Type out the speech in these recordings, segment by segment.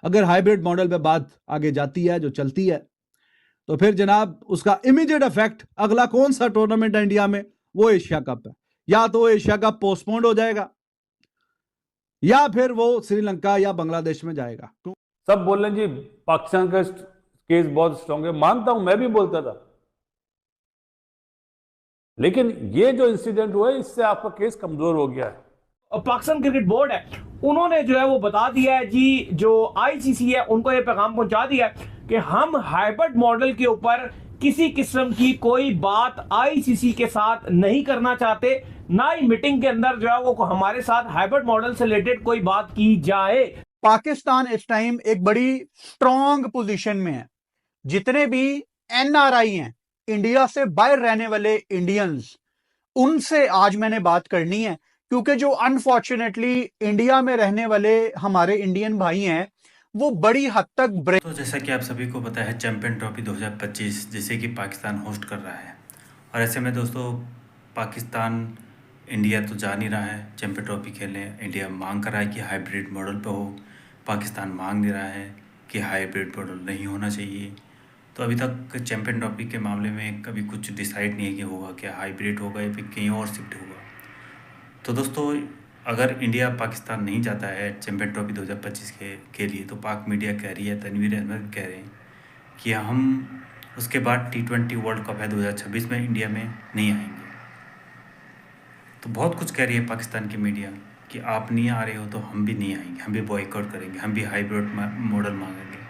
अगर hybrid model पे बात आगे जाती है, जो चलती है, तो फिर जनाब उसका इमीडिएट इफेक्ट अगला कौन सा टूर्नामेंट है इंडिया में, वो एशिया कप है। या तो एशिया कप पोस्टपोन्ड हो जाएगा या फिर वो श्रीलंका या बांग्लादेश में जाएगा। सब बोल रहे हैं जी पाकिस्तान का केस बहुत स्ट्रांग है, मानता हूं, मैं भी बोलता था, लेकिन ये जो इंसिडेंट हुआ है इससे आपका केस कमजोर हो गया है। और पाकिस्तान क्रिकेट बोर्ड है, उन्होंने जो है वो बता दिया है जी, जो आईसीसी है उनको ये पैगाम पहुंचा दिया है कि हम हाइब्रिड मॉडल के ऊपर किसी किस्म की कोई बात आईसीसी के साथ नहीं करना चाहते, ना ही मीटिंग के अंदर जो है वो हमारे साथ हाइब्रिड मॉडल से रिलेटेड कोई बात की जाए। पाकिस्तान इस टाइम एक बड़ी स्ट्रॉन्ग पोजीशन में है। जितने भी एनआरआई हैं, इंडिया से बाहर रहने वाले इंडियंस, उनसे आज मैंने बात करनी है, क्योंकि जो अनफॉर्चुनेटली इंडिया में रहने वाले हमारे इंडियन भाई हैं वो बड़ी हद तक ब्रेक। तो जैसा कि आप सभी को पता है, चैंपियन ट्रॉफी 2025 जिसे कि पाकिस्तान होस्ट कर रहा है, और ऐसे में दोस्तों पाकिस्तान, इंडिया तो जा नहीं रहा है चैंपियन ट्रॉफी खेलने। इंडिया मांग कर रहा है कि हाइब्रिड मॉडल पे हो, पाकिस्तान मांग नहीं रहा है कि हाइब्रिड मॉडल नहीं होना चाहिए। तो अभी तक चैंपियन ट्रॉफी के मामले में कभी कुछ डिसाइड नहीं है कि होगा क्या, हाइब्रिड होगा या फिर कहीं और शिफ्ट होगा। तो दोस्तों अगर इंडिया पाकिस्तान नहीं जाता है चैंपियन ट्रॉफी 2025 के लिए, तो पाक मीडिया कह रही है, तनवीर अहमद कह रहे हैं कि हम उसके बाद T20 वर्ल्ड कप है 2026 में इंडिया में नहीं आएंगे। तो बहुत कुछ कह रही है पाकिस्तान की मीडिया कि आप नहीं आ रहे हो तो हम भी नहीं आएंगे, हम भी बॉयकॉट करेंगे, हम भी हाइब्रिड मॉडल मांगेंगे।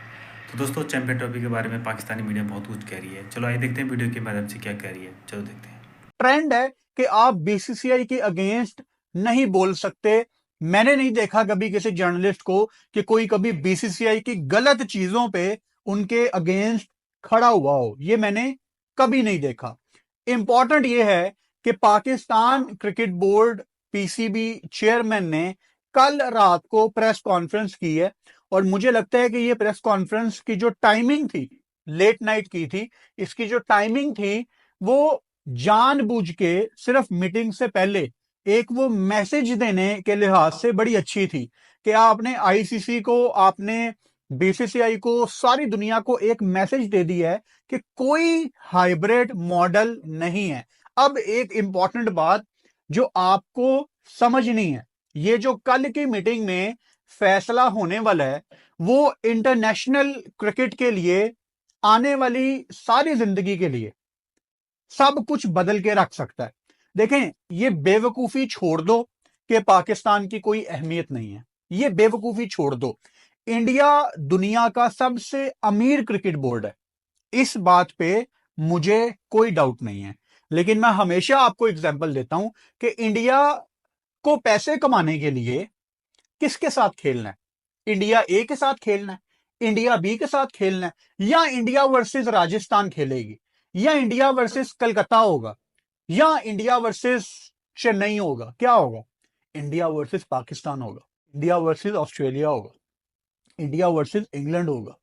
तो दोस्तों चैंपियन ट्रॉफी के बारे में पाकिस्तानी मीडिया बहुत कुछ कह रही है। चलो आइए देखते हैं वीडियो के माध्यम से क्या कह रही है। चलो देखते हैं। ट्रेंड है कि आप बीसीसीआई के अगेंस्ट नहीं बोल सकते। मैंने नहीं देखा कभी किसी जर्नलिस्ट को कि कोई कभी बीसीसीआई की गलत चीजों पे उनके अगेंस्ट खड़ा हुआ हो, ये मैंने कभी नहीं देखा। इंपॉर्टेंट ये है कि Pakistan cricket board PCB chairman ने कल रात को प्रेस कॉन्फ्रेंस की है, और मुझे लगता है कि ये प्रेस कॉन्फ्रेंस की जो टाइमिंग थी, लेट नाइट की थी, इसकी जो टाइमिंग थी वो जानबूझ के सिर्फ मीटिंग से पहले एक वो मैसेज देने के लिहाज से बड़ी अच्छी थी कि आपने आईसीसी को, आपने बीसीसीआई को, सारी दुनिया को एक मैसेज दे दिया है कि कोई हाइब्रिड मॉडल नहीं है। अब एक इंपॉर्टेंट बात जो आपको समझनी है, ये जो कल की मीटिंग में फैसला होने वाला है वो इंटरनेशनल क्रिकेट के लिए, आने वाली सारी जिंदगी के लिए सब कुछ बदल के रख सकता है। देखें, ये बेवकूफी छोड़ दो कि पाकिस्तान की कोई अहमियत नहीं है, ये बेवकूफी छोड़ दो। इंडिया दुनिया का सबसे अमीर क्रिकेट बोर्ड है, इस बात पे मुझे कोई डाउट नहीं है। लेकिन मैं हमेशा आपको एग्जांपल देता हूं कि इंडिया को पैसे कमाने के लिए किसके साथ खेलना है? इंडिया ए के साथ खेलना है, इंडिया बी के साथ खेलना है, या इंडिया वर्सेस राजस्थान खेलेगी, या इंडिया वर्सेस कलकत्ता होगा, या इंडिया वर्सेस चेन्नई होगा? क्या होगा? इंडिया वर्सेस पाकिस्तान होगा, इंडिया वर्सेस ऑस्ट्रेलिया होगा, इंडिया वर्सेस इंग्लैंड होगा,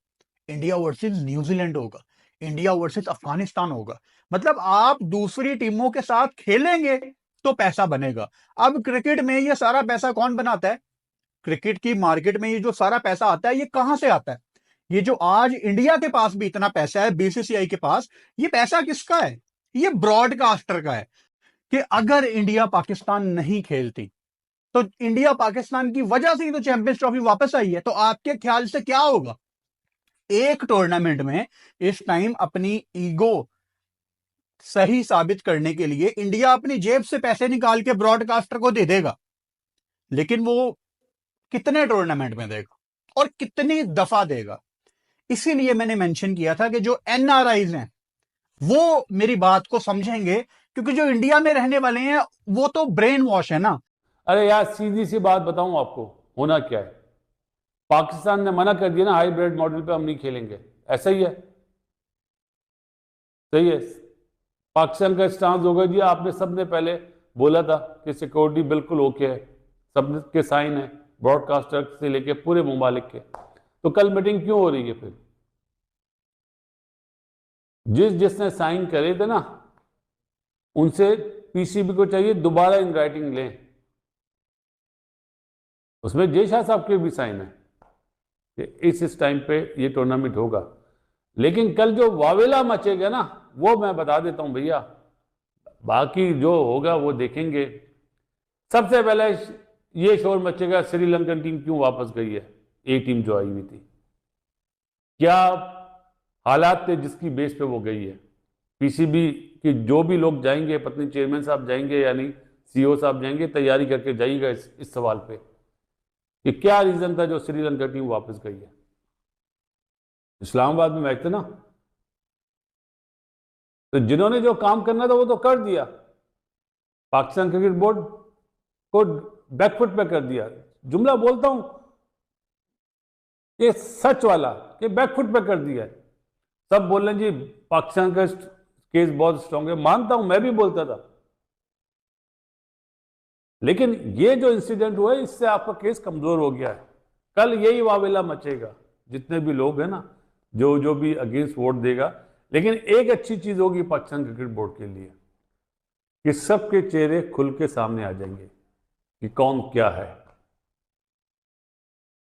इंडिया वर्सेस न्यूजीलैंड होगा, इंडिया वर्सेस अफगानिस्तान होगा। मतलब आप दूसरी टीमों के साथ खेलेंगे तो पैसा बनेगा। अब क्रिकेट में ये सारा पैसा कौन बनाता है? क्रिकेट की मार्केट में ये जो सारा पैसा आता है ये कहां से आता है? ये जो आज इंडिया के पास भी इतना पैसा है, बीसीसीआई के पास, ये पैसा किसका है? ये ब्रॉडकास्टर का है। कि अगर इंडिया पाकिस्तान नहीं खेलती तो इंडिया पाकिस्तान की वजह से ही तो चैंपियंस ट्रॉफी वापस आई है, तो आपके ख्याल से क्या होगा? एक टूर्नामेंट में इस टाइम अपनी ईगो सही साबित करने के लिए इंडिया अपनी जेब से पैसे निकाल के ब्रॉडकास्टर को दे देगा, लेकिन वो कितने टूर्नामेंट में देगा और कितनी दफा देगा? इसीलिए मैंने मेंशन किया था कि जो एनआरआईज हैं वो मेरी बात को समझेंगे, क्योंकि जो इंडिया में रहने वाले हैं वो तो ब्रेन वॉश है ना। अरे यार सीधी सी बात बताऊं आपको, होना क्या है, पाकिस्तान ने मना कर दिया ना हाइब्रिड मॉडल पे हम नहीं खेलेंगे, ऐसा ही है, सही है। पाकिस्तान का स्टांस होगा जी, आपने सबने पहले बोला था कि सिक्योरिटी बिल्कुल ओके है, सब के साइन है, ब्रॉडकास्टर से लेके पूरे ममालिक के। तो कल मीटिंग क्यों हो रही है फिर? जिसने साइन करे थे ना उनसे पीसीबी को चाहिए दोबारा इन राइटिंग लें, उसमें जय शाह साहब के भी साइन है। कि इस टाइम पे ये टूर्नामेंट होगा। लेकिन कल जो वावेला मचेगा ना, वो मैं बता देता हूं भैया, बाकी जो होगा वो देखेंगे। सबसे पहले ये शोर मचेगा श्रीलंकन टीम क्यों वापस गई है, ए टीम जो आई हुई थी, क्या हालात थे जिसकी बेस पे वो गई है। पीसीबी के जो भी लोग जाएंगे, पत्नी चेयरमैन साहब जाएंगे यानी सीईओ साहब जाएंगे, तैयारी करके जाइएगा इस सवाल पे कि क्या रीजन था जो श्रीलंका टीम वापस गई है। इस्लामाबाद में मैच था ना, तो जिन्होंने जो काम करना था वो तो कर दिया। पाकिस्तान क्रिकेट बोर्ड को बैकफुट पे कर दिया। जुमला बोलता हूं ये सच वाला कि बैकफुट पे कर दिया। सब बोल रहे हैं जी पाकिस्तान का केस बहुत स्ट्रांग है, मानता हूं, मैं भी बोलता था, लेकिन ये जो इंसिडेंट हुआ है इससे आपका केस कमजोर हो गया है। कल यही वावेला मचेगा, जितने भी लोग हैं ना, जो भी अगेंस्ट वोट देगा। लेकिन एक अच्छी चीज होगी पाकिस्तान क्रिकेट बोर्ड के लिए कि सबके चेहरे खुल के सामने आ जाएंगे कि कौन क्या है,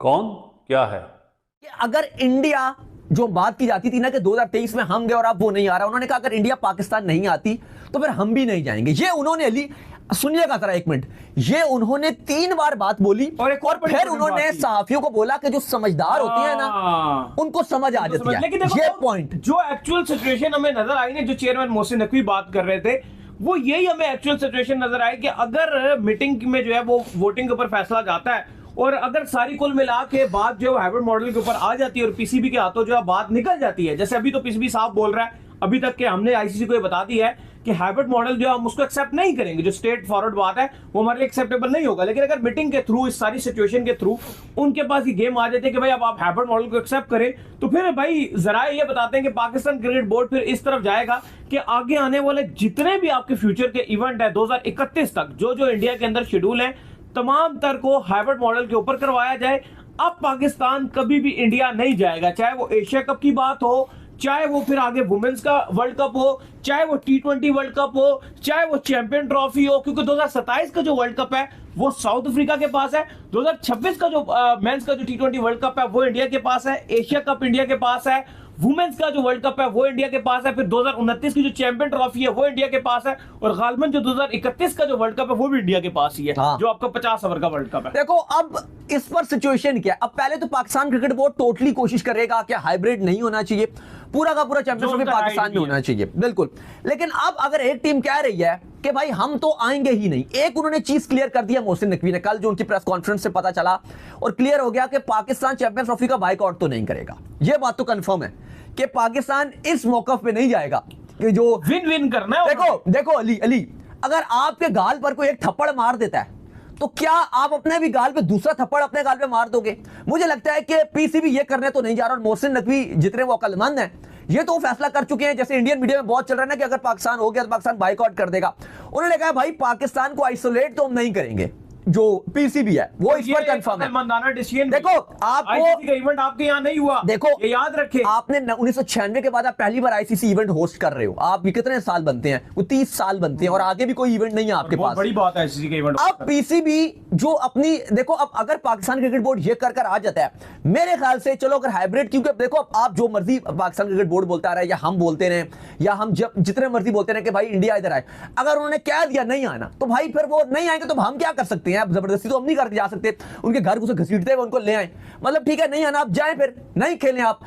कौन क्या है। कि अगर इंडिया, जो बात की जाती थी ना कि 2023 में हम गए और अब वो नहीं आ रहा, उन्होंने कहा अगर इंडिया पाकिस्तान नहीं आती तो फिर हम भी नहीं जाएंगे। ये उन्होंने अली सुनिएगा जरा एक मिनट, ये उन्होंने 3 बार बात बोली और एक और फिर उन्होंने सहाफियों को बोला कि जो समझदार होते हैं ना उनको समझ आ जाती है। लेकिन देखो ये पॉइंट जो एक्चुअल सिचुएशन हमें नजर आई ना, जो चेयरमैन मोहसिन नकवी बात कर रहे थे, वो यही हमें एक्चुअल सिचुएशन नजर आई कि अगर मीटिंग में जो है वो वोटिंग के ऊपर फैसला जाता है और अगर सारी कुल मिला के बात जो है हाइब्रिड मॉडल के ऊपर आ जाती है और पीसीबी के हाथों जो है बात निकल जाती है, जैसे अभी तो पीसीबी साहब बोल रहा है अभी तक के हमने आईसीसी को ये बता दिया है कि हाइब्रिड मॉडल जो हम उसको एक्सेप्ट नहीं करेंगे, जो स्ट्रेट फॉरवर्ड बात है वो हमारे लिए एक्सेप्टेबल नहीं होगा। लेकिन अगर मीटिंग के थ्रू, इस सारी सिचुएशन के थ्रू उनके पास ये गेम आ जाते हैं कि भाई अब आप हाइब्रिड मॉडल को एक्सेप्ट करें, तो फिर भाई जरा ये बताते हैं कि पाकिस्तान क्रिकेट बोर्ड फिर इस तरफ जाएगा कि आगे आने वाले जितने भी आपके फ्यूचर के इवेंट है 2031 तक, जो इंडिया के अंदर शेड्यूल है, तमाम तर को हाइब्रिड मॉडल के ऊपर करवाया जाए। अब पाकिस्तान कभी भी इंडिया नहीं जाएगा, चाहे वो एशिया कप की बात हो, चाहे वो फिर आगे वुमेन्स का वर्ल्ड कप हो, चाहे वो T20 वर्ल्ड कप हो, चाहे वो चैंपियन ट्रॉफी हो, क्योंकि 2027 का जो वर्ल्ड कप है वो साउथ अफ्रीका के पास है, 2026 का जो मेंस का जो T20 वर्ल्ड कप है वो इंडिया के पास है, एशिया कप इंडिया के पास है, वुमेन्स का जो वर्ल्ड कप है वो इंडिया के पास है, फिर 2029 की जो चैंपियन ट्रॉफी है वो इंडिया के पास है, और गालबन जो 2031 का जो वर्ल्ड कप है वो भी इंडिया के पास ही है, जो आपका 50 ओवर का वर्ल्ड कप है। देखो अब इस पर सिचुएशन क्या है। अब पहले तो पाकिस्तान क्रिकेट बोर्ड टोटली कोशिश करेगा कि हाइब्रिड नहीं होना चाहिए, पूरा का पूरा चैंपियनशिप पाकिस्तान में होना चाहिए, बिल्कुल। लेकिन अब अगर एक टीम कह रही है कि भाई हम तो आएंगे ही नहीं, एक उन्होंने चीज क्लियर कर दिया मोहसिन नकवी ने, कल जो उनकी प्रेस कॉन्फ्रेंस से पता चला और क्लियर हो गया कि पाकिस्तान चैंपियंस ट्रॉफी का बाइकआउट तो नहीं करेगा। यह बात तो कंफर्म है कि पाकिस्तान इस मौकफ पे नहीं जाएगा कि जो विन विन करना है। देखो अली, अगर आपके गाल पर कोई एक थप्पड़ मार देता है तो क्या आप अपने भी गाल पे दूसरा थप्पड़ अपने गाल पे मार दोगे? मुझे लगता है कि पीसीबी ये करने तो नहीं जा रहा, और मोहसिन नकवी जितने वो अक्लमंद हैं ये तो फैसला कर चुके हैं। जैसे इंडियन मीडिया में बहुत चल रहा है ना कि अगर पाकिस्तान हो गया तो पाकिस्तान बाइकआउट कर देगा, उन्होंने कहा भाई पाकिस्तान को आइसोलेट तो हम नहीं करेंगे, जो पीसीबी है वो इस पर कंफर्म है। ईमानदार डिसीजन। देखो आपको इवेंट आपके यहाँ नहीं हुआ, देखो ये याद रखें, आपने 1996 के बाद आप पहली बार आईसीसी इवेंट होस्ट कर रहे हो। आप कितने साल बनते हैं? वो 30 साल बनते हैं और आगे भी कोई इवेंट नहीं है आपके पास। बड़ी बात है आईसीसी के इवेंट। अब पीसीबी जो अपनी, देखो अब अगर पाकिस्तान क्रिकेट बोर्ड ये कर आ जाता है, मेरे ख्याल से चलो अगर हाइब्रिड, क्योंकि देखो अब आप जो मर्जी पाकिस्तान क्रिकेट बोर्ड बोलता रहे या हम बोलते रहे या हम जब जितने मर्जी बोलते रहे कि भाई इंडिया इधर आए, अगर उन्होंने कह दिया नहीं आना तो भाई फिर वो नहीं आएंगे तो हम क्या कर सकते हैं? जबरदस्ती तो हम नहीं करके जा सकते, उनके घर को घसीटते हुए उनको ले आए, मतलब ठीक है नहीं आना आप जाएं, फिर नहीं खेलें आप।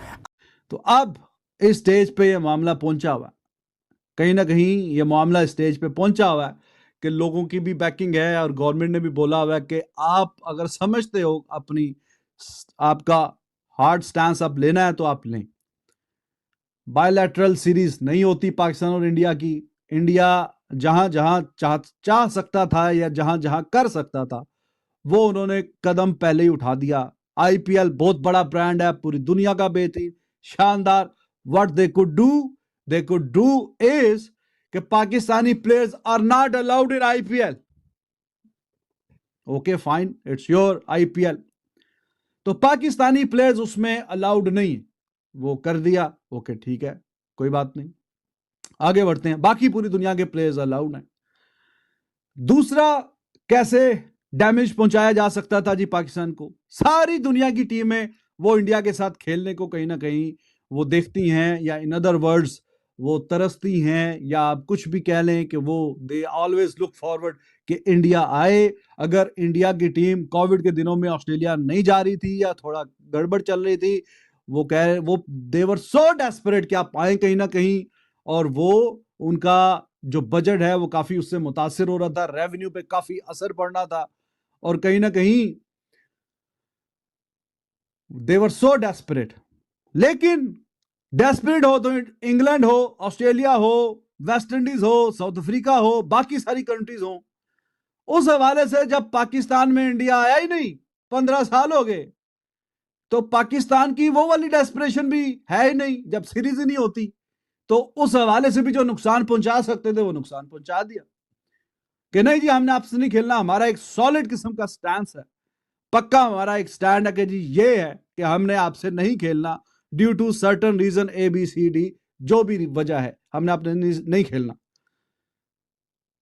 तो अब इस स्टेज पे ये मामला पहुंचा हुआ है, कहीं ना कहीं ये मामला स्टेज पे पहुंचा हुआ है कि लोगों की भी बैकिंग है और गवर्नमेंट ने भी बोला हुआ है कि आप अगर समझते हो अपनी, आपका हार्ड स्टैंस आप लेना है तो आप लें। बायलैटरल सीरीज नहीं होती पाकिस्तान और इंडिया की। इंडिया जहां जहां चाह सकता था या जहां जहां कर सकता था वो उन्होंने कदम पहले ही उठा दिया। आईपीएल बहुत बड़ा ब्रांड है, पूरी दुनिया का बेहतरीन शानदार। What they could do is कि Pakistani players are not allowed in IPL. Okay fine, it's your IPL, तो पाकिस्तानी प्लेयर्स उसमें अलाउड नहीं, वो कर दिया। ओके ठीक है, कोई बात नहीं, आगे बढ़ते हैं। बाकी पूरी दुनिया के प्लेयर्स अलाउड हैं। दूसरा, कैसे डैमेज पहुंचाया जा सकता था जी पाकिस्तान को? सारी दुनिया की टीमें वो इंडिया के साथ खेलने को कहीं ना कहीं वो देखती हैं, या इन अदर वर्ड्स वो तरसती हैं, या आप कुछ भी कह लें कि वो दे ऑलवेज लुक फॉरवर्ड कि इंडिया आए। अगर इंडिया की टीम कोविड के दिनों में ऑस्ट्रेलिया नहीं जा रही थी या थोड़ा गड़बड़ चल रही थी, वो कह रहे वो देवर सो डेस्परेट कि आप आए कहीं ना कहीं, और वो उनका जो बजट है वो काफी उससे मुतासिर हो रहा था, रेवेन्यू पे काफी असर पड़ना था, और कहीं ना कहीं देवर सो डेस्परेट। लेकिन डेस्परेट हो तो इंग्लैंड हो, ऑस्ट्रेलिया हो, वेस्ट इंडीज हो, साउथ अफ्रीका हो, बाकी सारी कंट्रीज हो, उस हवाले से जब पाकिस्तान में इंडिया आया ही नहीं, 15 साल हो गए, तो पाकिस्तान की वो वाली डेस्परेशन भी है ही नहीं जब सीरीज ही नहीं होती। तो उस हवाले से भी जो नुकसान पहुंचा सकते थे वो नुकसान पहुंचा दिया कि नहीं जी हमने आपसे नहीं खेलना। हमारा एक सॉलिड किस्म का स्टैंड है, पक्का हमारा एक स्टैंड है कि जी ये है कि हमने आपसे नहीं खेलना due to certain reason ABCD, जो भी वजह है हमने आपने नहीं खेलना।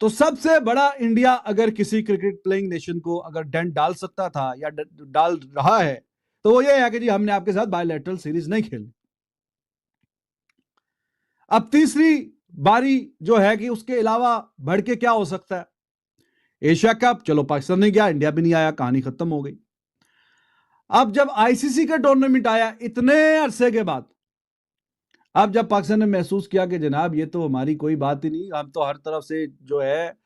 तो सबसे बड़ा इंडिया अगर किसी क्रिकेट प्लेइंग नेशन को अगर डेंट डाल सकता था या डाल रहा है तो वो ये है कि जी हमने आपके साथ बायलैटरल सीरीज नहीं खेलनी। अब तीसरी बारी जो है कि उसके अलावा बढ़ के क्या हो सकता है। एशिया कप, चलो पाकिस्तान नहीं गया, इंडिया भी नहीं आया, कहानी खत्म हो गई। अब जब ICC का टूर्नामेंट आया इतने अरसे के बाद, अब जब पाकिस्तान ने महसूस किया कि जनाब ये तो हमारी कोई बात ही नहीं, हम तो हर तरफ से जो है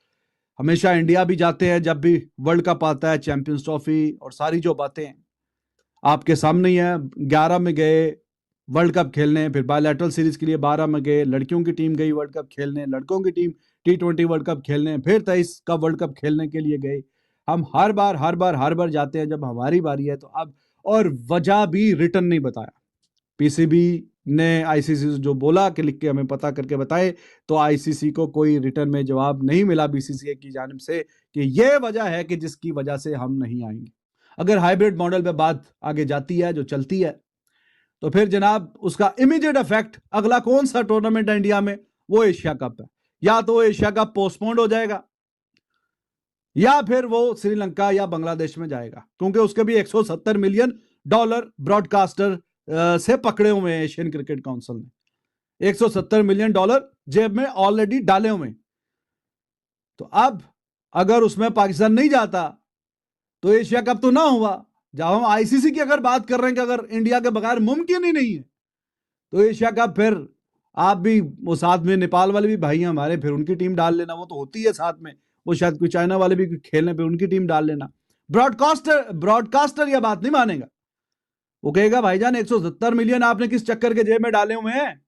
हमेशा इंडिया भी जाते हैं जब भी वर्ल्ड कप आता है, चैंपियंस ट्रॉफी और सारी जो बातें हैं आपके सामने ही है। 11 में गए वर्ल्ड कप खेलने, फिर बायलैटरल सीरीज के लिए 12 में गए, लड़कियों की टीम गई वर्ल्ड कप खेलने, लड़कों की टीम T20 वर्ल्ड कप खेलने, फिर 23 का वर्ल्ड कप खेलने के लिए गए। हम हर बार जाते हैं जब हमारी बारी है। तो अब और वजह भी रिटर्न नहीं बताया, PCB ने ICC से जो बोला कि लिख के हमें पता करके बताए, तो ICC को कोई रिटर्न में जवाब नहीं मिला BCCI की जानिब से कि ये वजह है कि जिसकी वजह से हम नहीं आएंगे। अगर हाइब्रिड मॉडल पे बात आगे जाती है जो चलती है, तो फिर जनाब उसका इमीडिएट इफेक्ट अगला कौन सा टूर्नामेंट है इंडिया में, वो एशिया कप है। या तो एशिया कप पोस्टपोन्ड हो जाएगा या फिर वो श्रीलंका या बांग्लादेश में जाएगा, क्योंकि उसके भी $170 मिलियन ब्रॉडकास्टर से पकड़े हुए हैं एशियन क्रिकेट काउंसिल ने। $170 मिलियन जेब में ऑलरेडी डाले हुए। तो अब अगर उसमें पाकिस्तान नहीं जाता तो एशिया कप तो ना हुआ। जब हम ICC की अगर बात कर रहे हैं कि अगर इंडिया के बगैर मुमकिन ही नहीं है, तो एशिया कप फिर आप भी वो साथ में नेपाल वाले भी भाई हैं हमारे, फिर उनकी टीम डाल लेना, वो तो होती है साथ में, वो शायद कोई चाइना वाले भी खेलने पे उनकी टीम डाल लेना। ब्रॉडकास्टर यह बात नहीं मानेगा, वो कहेगा भाईजान 170 मिलियन आपने किस चक्कर के जेब में डाले हुए हैं